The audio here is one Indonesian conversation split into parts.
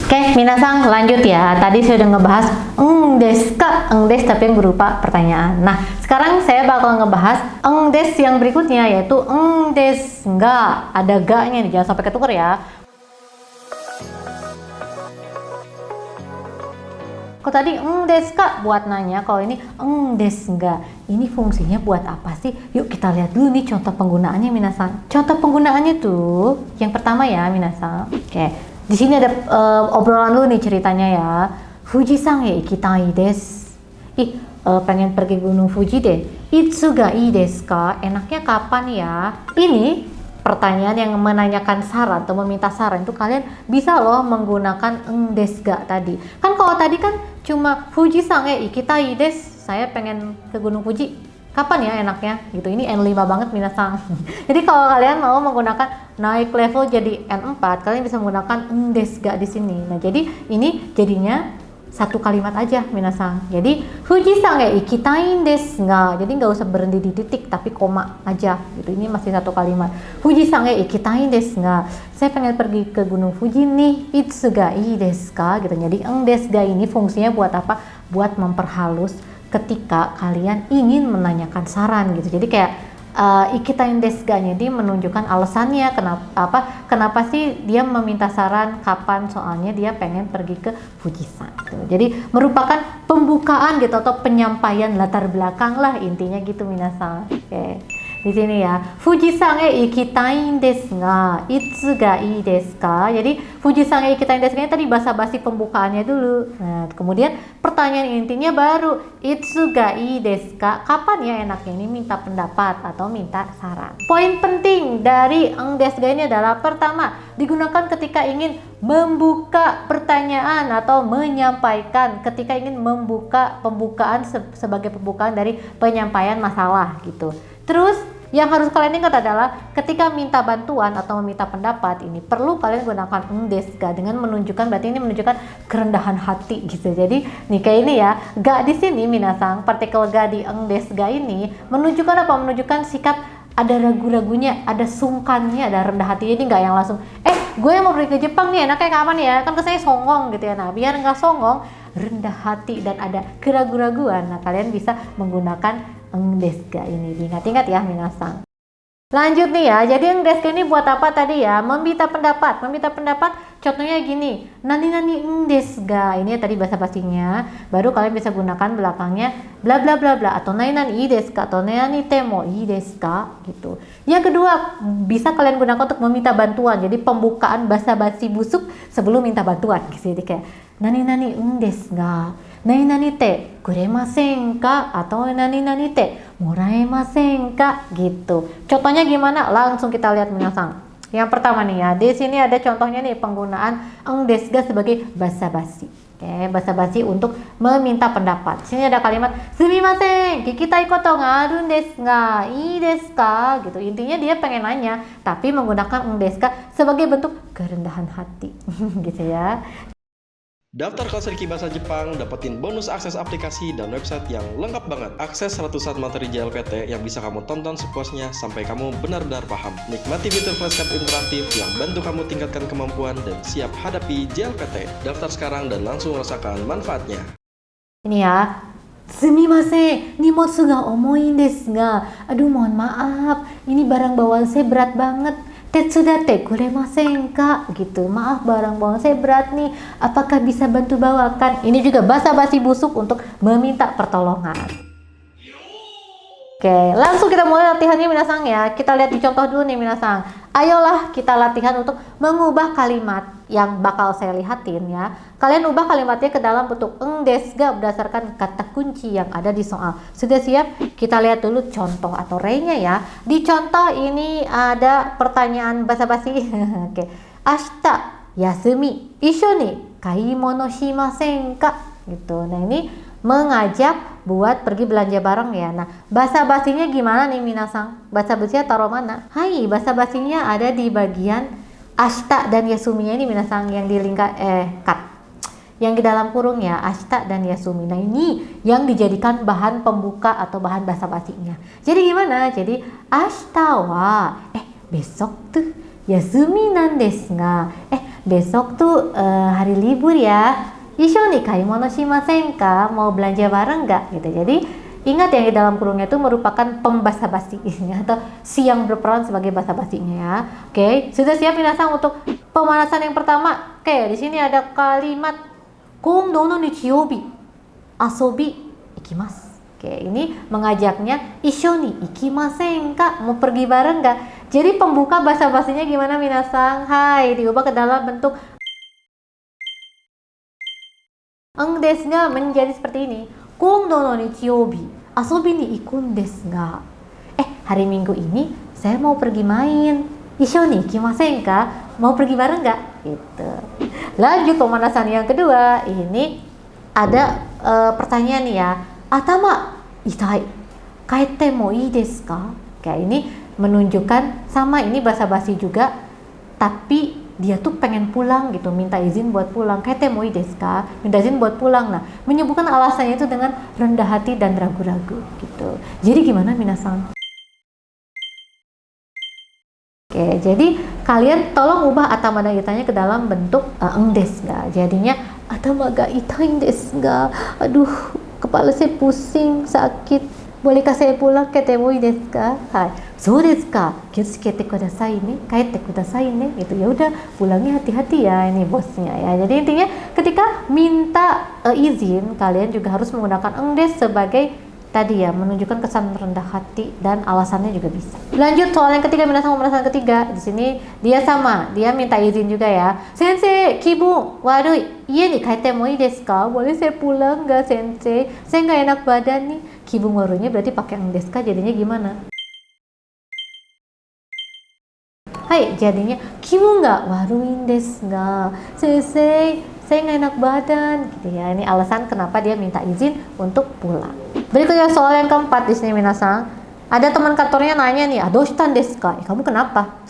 Oke, minasang lanjut ya. Tadi saya udah ngebahas desu ka, des tapi yang berupa pertanyaan. Nah, sekarang saya bakal ngebahas des yang berikutnya, yaitu des ga. Ada ga-nya nih, jangan sampai ketuker ya. Kalau tadi des ka buat nanya, kalau ini des ga. Ini fungsinya buat apa sih? Yuk kita lihat dulu nih contoh penggunaannya minasang. Contoh penggunaannya tuh, yang pertama ya minasang. Oke. Di sini ada obrolan dulu nih ceritanya ya. Fujisan e ikitai desu. Pengen pergi Gunung Fuji deh. Itsu ga ii desu ka? Enaknya kapan ya? Ini pertanyaan yang menanyakan saran atau meminta saran itu kalian bisa loh menggunakan desu ga tadi. Kan kalau tadi kan cuma Fujisan e ikitai desu. Saya pengen ke Gunung Fuji. Kapan ya enaknya gitu. Ini N5 banget minasang. Jadi kalau kalian mau menggunakan naik level jadi N4, kalian bisa menggunakan desu ga di sini. Nah, jadi ini jadinya satu kalimat aja minasang. Jadi Fujisan e ikitai desu ga. Jadi nggak usah berhenti di titik tapi koma aja gitu. Ini masih satu kalimat. Fujisan e ikitai desu ga. Saya pengen pergi ke Gunung Fuji nih. Itsu ga ii desu ka gitu. Jadi desu ga ini fungsinya buat apa? Buat memperhalus ketika kalian ingin menanyakan saran gitu. Jadi kayak ikitain desu ga nya dia menunjukkan alasannya kenapa sih dia meminta saran kapan, soalnya dia pengen pergi ke Fujisan gitu. Jadi merupakan pembukaan gitu atau penyampaian latar belakang lah intinya gitu minasang. Oke. Di sini ya, Fujisan e ikitai desu ga, itsu ga ii desu ka? Jadi Fujisan e ikitai desu ga tadi basa-basi pembukaannya dulu. Nah, kemudian pertanyaan intinya baru itsu ga ii desu ka? Kapan ya enaknya? Ini minta pendapat atau minta saran. Poin penting dari desu ga ini adalah pertama, digunakan ketika ingin membuka pertanyaan atau menyampaikan, ketika ingin membuka pembukaan sebagai pembukaan dari penyampaian masalah gitu. Terus yang harus kalian ingat adalah ketika minta bantuan atau meminta pendapat ini perlu kalian gunakan desu ga dengan menunjukkan, berarti ini menunjukkan kerendahan hati gitu. Jadi nih kayak ini ya, ga di sini minasang, partikel ga di desu ga ini menunjukkan apa? Menunjukkan sikap ada ragu-ragunya, ada sungkannya, ada rendah hati. Jadi nggak yang langsung gue mau pergi ke Jepang nih, enaknya kapan ya? Kan kesannya songong gitu ya. Nah, biar nggak songong, rendah hati dan ada keraguan-raguan, nah kalian bisa menggunakan desu ga ini. Diingat-ingat ya minasang. Lanjut nih ya, jadi desu ga ini buat apa tadi ya? Meminta pendapat. Meminta pendapat contohnya gini, nani desu ga. Ini tadi bahasa basinya. Baru kalian bisa gunakan belakangnya bla bla bla bla atau nani ii desu ka atau nani temo ii desu ka gitu. Yang kedua, bisa kalian gunakan untuk meminta bantuan. Jadi pembukaan basa-basi busuk sebelum minta bantuan gitu. Jadi kayak nani desu ga. Nani te kuremasen ka atau nani te moraemasen ka gitu. Contohnya gimana? Langsung kita lihat minasang. Yang pertama nih ya, di sini ada contohnya nih penggunaan desu ga sebagai basa-basi. Oke, basa-basi untuk meminta pendapat. Sini ada kalimat sumimasen, kikitai koto ga arun desu ga ii desu ka gitu. Intinya dia pengen nanya, tapi menggunakan desu ga sebagai bentuk kerendahan hati gitu ya. Daftar kelas Riki Bahasa Jepang, dapetin bonus akses aplikasi dan website yang lengkap banget. Akses ratusan materi JLPT yang bisa kamu tonton sepuasnya sampai kamu benar-benar paham. Nikmati fitur flashcard interaktif yang bantu kamu tingkatkan kemampuan dan siap hadapi JLPT. Daftar sekarang dan langsung rasakan manfaatnya. Ini ya, sumimasen, nimotsu ga omoin desu ga. Aduh mohon maaf, ini barang bawaan saya berat banget. Tetsudatte kuremasen ka gitu. Maaf barang bawaan saya berat nih. Apakah bisa bantu bawakan? Ini juga basa-basi busuk untuk meminta pertolongan. Oke, langsung kita mulai latihannya minasang ya. Kita lihat di contoh dulu nih minasang. Ayolah kita latihan untuk mengubah kalimat yang bakal saya lihatin ya. Kalian ubah kalimatnya ke dalam bentuk desu ga berdasarkan kata kunci yang ada di soal. Sudah siap? Kita lihat dulu contoh atau re-nya ya. Di contoh ini ada pertanyaan basa-basi. Oke. Ashita yasumi isho ni kaimono shimasen ka? Gitu. Nah, ini mengajak buat pergi belanja bareng ya. Nah, basa-basinya gimana nih minasang? Basa-basinya taruh mana? Hai, basa-basinya ada di bagian ashita dan yasuminya ini minasang, yang di cut. Yang di dalam kurung ya, ashita dan yasumi. Nah, ini yang dijadikan bahan pembuka atau bahan basa-basinya. Jadi gimana? Jadi ashita wa besok tuh yasumi nan desu ga. Besok tuh hari libur ya. Ishou ni kaimono shimasen ka? Mau belanja bareng nggak? Gitu. Jadi ingat yang di dalam kurungnya itu merupakan pembasa-basi atau siang berperan sebagai basa-basinya ya. Oke, sudah siap minasan untuk pemanasan yang pertama? Oke, di sini ada kalimat kondo no nichiyoubi asobi ikimasu. Oke, ini mengajaknya ishou ni ikimasen ka? Mau pergi bareng nggak? Jadi pembuka basa-basinya gimana minasan? Hai, diubah ke dalam bentuk desu ga menjadi seperti ini. Kondo no nichiyoubi asobi ni ikun desu ga. Hari Minggu ini saya mau pergi main. Ishou ni ikimasen ka? Mau pergi bareng nggak? Gitu. Lanjut pemanasan yang kedua. Ini ada pertanyaan nih ya. Atama itai. Kaete mo ii desu ka? Kayak ini menunjukkan sama ini basa-basi juga, tapi dia tuh pengen pulang gitu, minta izin buat pulang. Kaete mo ii desu ka? Minta izin buat pulang. Nah, menyebutkan alasannya itu dengan rendah hati dan ragu-ragu gitu. Jadi gimana minasan? Oke, jadi kalian tolong ubah atama dan itanya ke dalam bentuk desu ga. Jadinya atama ga itai desu ga. Aduh, kepala saya pusing, sakit. Bolehkah saya pulang? Kaete mo ii desu ka? Hai. So desu ka? Kitsukete kudasai ne. Kaete kudasai ne. Gitu. Ya udah, pulangnya hati-hati ya ini bosnya ya. Jadi intinya ketika minta izin, kalian juga harus menggunakan desu sebagai tadi ya, menunjukkan kesan rendah hati dan alasannya juga bisa. Lanjut soal yang ketiga, minasan pemanasan ketiga. Di sini dia sama, dia minta izin juga ya. Sensei, kibun warui. Ie ni kaete mo ii desu ka? Boleh saya pulang nggak sensei? Saya nggak enak badan nih. Kibun warunya berarti pakai desu ka, jadinya gimana? Hai, jadinya kibun nggak waruin desu ga? Sensei, saya nggak enak badan gitu ya. Ini alasan kenapa dia minta izin untuk pulang. Berikutnya soal yang keempat di sini minasan. Ada teman kantornya nanya nih, "Doshitan desu ka?" Kamu kenapa?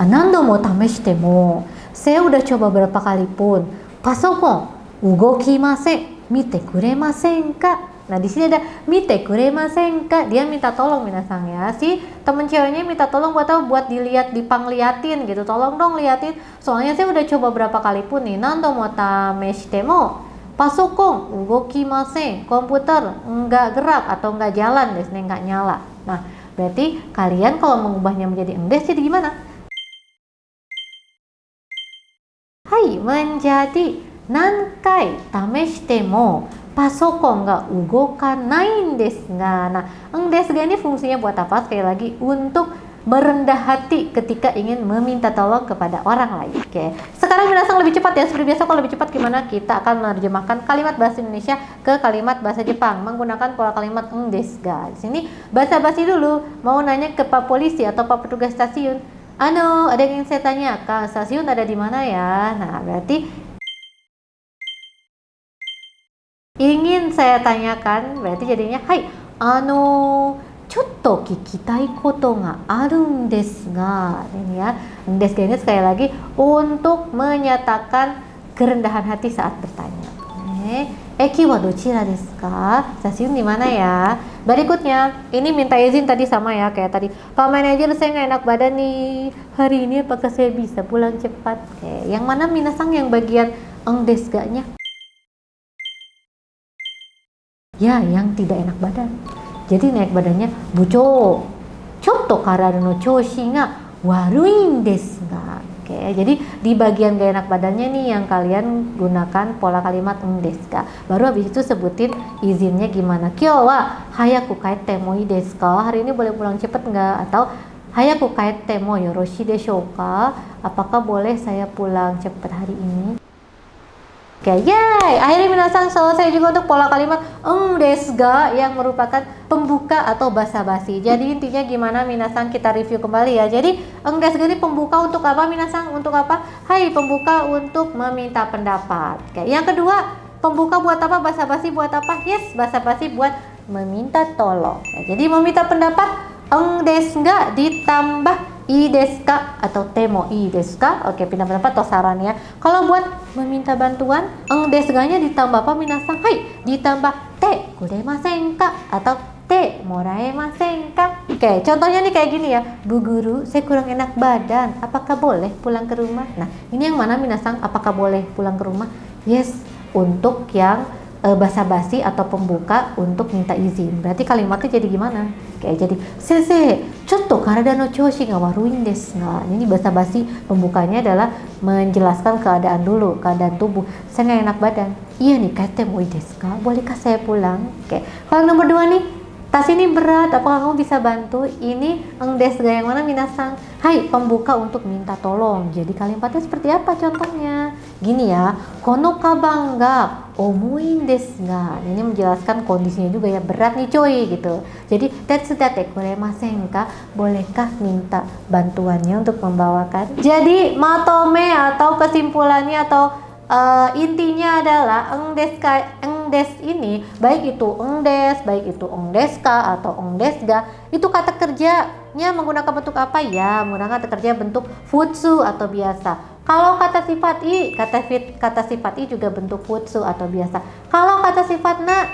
Nando mo tameshite mo. Saya udah coba berapa kali pun. Pasokon ugokimasen, mite kuremasen ka? Nah, di sini ada mite kuremasen ka? Dia minta tolong minasan ya. Si temen ceweknya minta tolong buat apa? Buat dilihat, dipangliatin gitu. Tolong dong liatin. Soalnya saya udah coba berapa kali pun nih. Nando mo tameshite mo. Pasokon ugokimasen, komputer nggak gerak atau nggak jalan, nggak nyala. Nah, berarti kalian kalau mengubahnya menjadi desu jadi gimana? Hai, menjadi nankai tameshite mo pasokon ga ugokanai desu ga. Nah, desu ga ini fungsinya buat apa? Sekali lagi, untuk merendah hati ketika ingin meminta tolong kepada orang lain. Oke, sekarang minasan lebih cepat ya. Seperti biasa, kalau lebih cepat gimana? Kita akan menerjemahkan kalimat bahasa Indonesia ke kalimat bahasa Jepang menggunakan pola kalimat desu ga. Di sini basa-basi dulu. Mau nanya ke Pak Polisi atau Pak Petugas stasiun. Ada yang ingin saya tanya, Kak, stasiun ada di mana ya? Nah, berarti ingin saya tanyakan, berarti jadinya hai, chotto kikitai koto ga arun desu ga. Ini ya, desu ga ini sekali lagi untuk menyatakan kerendahan hati saat bertanya. Eki wa dochira desu ka? Stasiun di mana ya? Berikutnya, ini minta izin tadi sama ya, kayak tadi. Pak manajer, saya nggak enak badan nih. Hari ini apakah saya bisa pulang cepat? Oke, yang mana minasan yang bagian desu ga-nya? Ya, yang tidak enak badan. Jadi naik badannya buco. Chotto karada no choushi ga waruin desu ga. Oke, jadi di bagian gak enak badannya nih yang kalian gunakan pola kalimat desu ga. Baru habis itu sebutin izinnya gimana. Kyou wa hayaku kaete mo ii desu ka? Hari ini boleh pulang cepet nggak? Atau hayaku kaete mo yoroshi deshou ka? Apakah boleh saya pulang cepet hari ini? Oke, yay! Akhirnya minasan selesai juga untuk pola kalimat desu ga yang merupakan pembuka atau basa-basi. Jadi intinya gimana minasan, kita review kembali ya. Jadi desu ga ini pembuka untuk apa minasan? Untuk apa? Hai, pembuka untuk meminta pendapat. Oke, yang kedua, pembuka buat apa? Basa-basi buat apa? Yes, basa-basi buat meminta tolong. Ya, jadi meminta pendapat desu ga ditambah ii desu ka atau te mo ii desu ka? Oke, pindah pendapat atau saran ya. Kalau buat meminta bantuan, desu ga-nya ditambah apa minasan? Hai, ditambah te kuremasen ka atau te shite moraemasen ka? Oke, contohnya nih kayak gini ya. Bu guru, saya kurang enak badan. Apakah boleh pulang ke rumah? Nah, ini yang mana minasang? Apakah boleh pulang ke rumah? Yes, untuk yang basa-basi atau pembuka untuk minta izin. Berarti kalimatnya jadi gimana? Kayak jadi sensei, chotto karada no choushi ga waruin desu. Nah, ini basa-basi pembukanya adalah menjelaskan keadaan dulu, keadaan tubuh. Saya nggak enak badan. Iya nih, kate moi desu ka? Bolehkah saya pulang? Oke. Kalau nomor 2 nih, tas ini berat, apakah kamu bisa bantu? Ini desu ga yang mana minasang? Hai, pembuka untuk minta tolong. Jadi kalimatnya seperti apa contohnya? Gini ya, kono kabang ga omuin desu ga. Ini menjelaskan kondisinya juga ya, berat nih coy gitu. Jadi tetsudatte kuremasen ka? Bolehkah minta bantuannya untuk membawakan? Jadi matome atau kesimpulannya atau intinya adalah engdes ini, baik itu engdes, baik itu engdeska atau engdesga, itu kata kerjanya menggunakan bentuk apa ya? Menggunakan kata kerja bentuk futsu atau biasa. Kalau kata sifat i, kata sifat i juga bentuk futsu atau biasa. Kalau kata sifat na,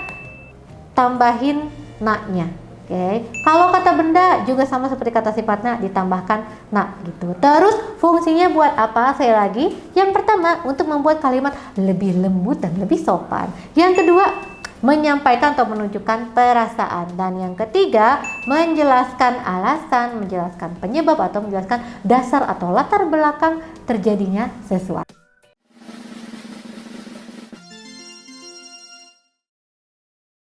tambahin na-nya. Oke. Kalau kata benda juga sama seperti kata sifatnya, ditambahkan na gitu. Terus fungsinya buat apa? Saya lagi. Yang pertama, untuk membuat kalimat lebih lembut dan lebih sopan. Yang kedua, menyampaikan atau menunjukkan perasaan. Dan yang ketiga, menjelaskan alasan, menjelaskan penyebab atau menjelaskan dasar atau latar belakang terjadinya sesuatu.